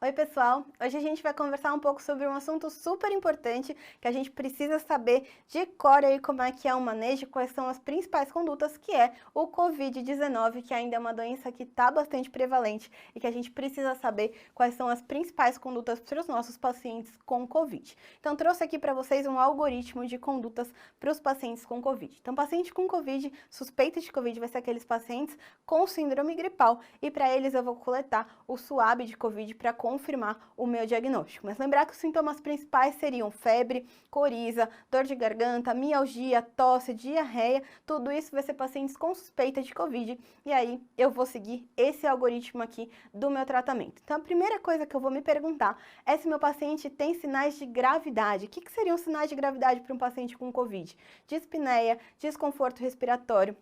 Oi pessoal, hoje a gente vai conversar um pouco sobre um assunto super importante que a gente precisa saber de cor aí como é que é o manejo, quais são as principais condutas, que é o Covid-19, que ainda é uma doença que está bastante prevalente e que a gente precisa saber quais são as principais condutas para os nossos pacientes com Covid. Então trouxe aqui para vocês um algoritmo de condutas para os pacientes com Covid. Então paciente com Covid, suspeita de Covid vai ser aqueles pacientes com síndrome gripal e para eles eu vou coletar o SUAB de Covid para confirmar o meu diagnóstico. Mas lembrar que os sintomas principais seriam febre, coriza, dor de garganta, mialgia, tosse, diarreia, tudo isso vai ser pacientes com suspeita de Covid, e aí eu vou seguir esse algoritmo aqui do meu tratamento. Então a primeira coisa que eu vou me perguntar é se meu paciente tem sinais de gravidade. O que seriam sinais de gravidade para um paciente com Covid? Dispneia, desconforto respiratório,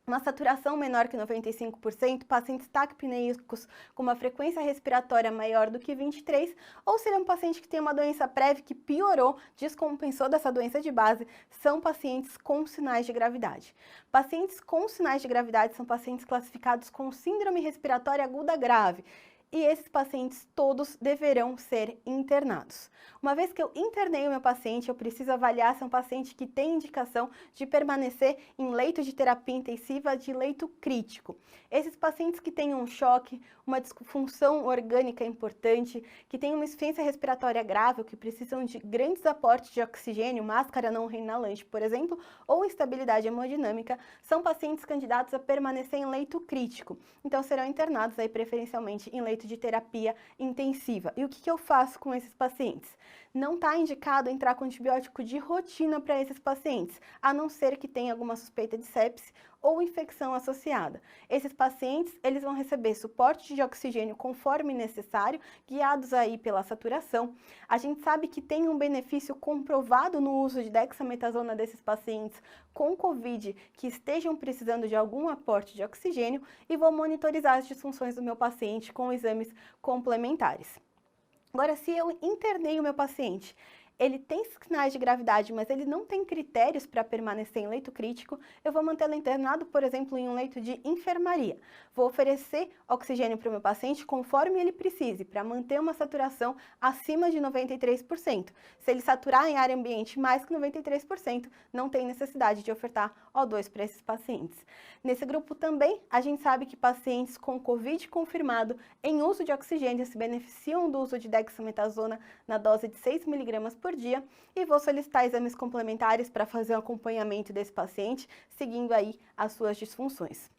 uma saturação menor que 95%, pacientes taquipneicos com uma frequência respiratória maior do que 23, ou se ele é um paciente que tem uma doença prévia que piorou, descompensou dessa doença de base, são pacientes com sinais de gravidade. Pacientes com sinais de gravidade são pacientes classificados com síndrome respiratória aguda grave. E esses pacientes todos deverão ser internados. Uma vez que eu internei o meu paciente, eu preciso avaliar se é um paciente que tem indicação de permanecer em leito de terapia intensiva de leito crítico. Esses pacientes que têm um choque, uma disfunção orgânica importante, que têm uma insuficiência respiratória grave, ou que precisam de grandes aportes de oxigênio, máscara não reinalante, por exemplo, ou instabilidade hemodinâmica, são pacientes candidatos a permanecer em leito crítico. Então serão internados aí preferencialmente em leito de terapia intensiva. E o que eu faço com esses pacientes? Não está indicado entrar com antibiótico de rotina para esses pacientes, a não ser que tenha alguma suspeita de sepse ou infecção associada. Esses pacientes, eles vão receber suporte de oxigênio conforme necessário, guiados aí pela saturação. A gente sabe que tem um benefício comprovado no uso de dexametasona desses pacientes com Covid que estejam precisando de algum aporte de oxigênio, e vou monitorizar as disfunções do meu paciente com exames complementares. Agora, se eu internei o meu paciente, ele tem sinais de gravidade, mas ele não tem critérios para permanecer em leito crítico, eu vou mantê-lo internado, por exemplo, em um leito de enfermaria. Vou oferecer oxigênio para o meu paciente conforme ele precise, para manter uma saturação acima de 93%. Se ele saturar em área ambiente mais que 93%, não tem necessidade de ofertar O2 para esses pacientes. Nesse grupo também, a gente sabe que pacientes com Covid confirmado em uso de oxigênio se beneficiam do uso de dexametasona na dose de 6 mg por dia, e vou solicitar exames complementares para fazer o acompanhamento desse paciente, seguindo aí as suas disfunções.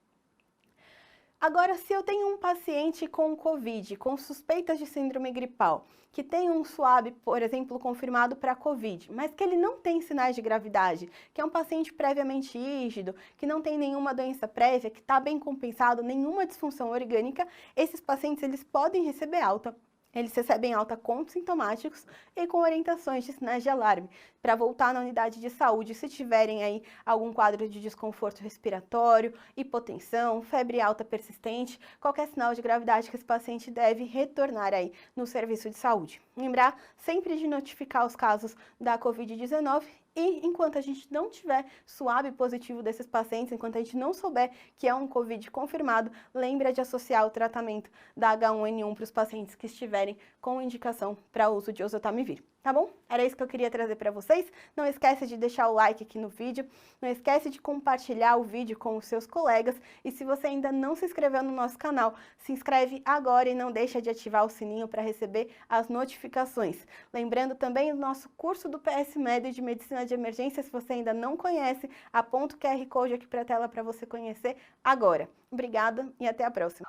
Agora, se eu tenho um paciente com Covid, com suspeitas de síndrome gripal, que tem um SUAB, por exemplo, confirmado para Covid, mas que ele não tem sinais de gravidade, que é um paciente previamente rígido, que não tem nenhuma doença prévia, que está bem compensado, nenhuma disfunção orgânica, esses pacientes eles podem receber alta. Eles recebem alta com sintomáticos e com orientações de sinais de alarme para voltar na unidade de saúde se tiverem aí algum quadro de desconforto respiratório, hipotensão, febre alta persistente, qualquer sinal de gravidade que esse paciente deve retornar aí no serviço de saúde. Lembrar sempre de notificar os casos da Covid-19 e enquanto a gente não tiver SUAB positivo desses pacientes, enquanto a gente não souber que é um Covid confirmado, lembra de associar o tratamento da H1N1 para os pacientes que estiverem com indicação para uso de oseltamivir. Tá bom? Era isso que eu queria trazer para vocês. Não esquece de deixar o like aqui no vídeo, não esquece de compartilhar o vídeo com os seus colegas, e se você ainda não se inscreveu no nosso canal, se inscreve agora e não deixa de ativar o sininho para receber as notificações. Lembrando também o nosso curso do PS-Med de Medicina de Emergência, se você ainda não conhece, aponta o QR Code aqui para a tela para você conhecer agora. Obrigada e até a próxima!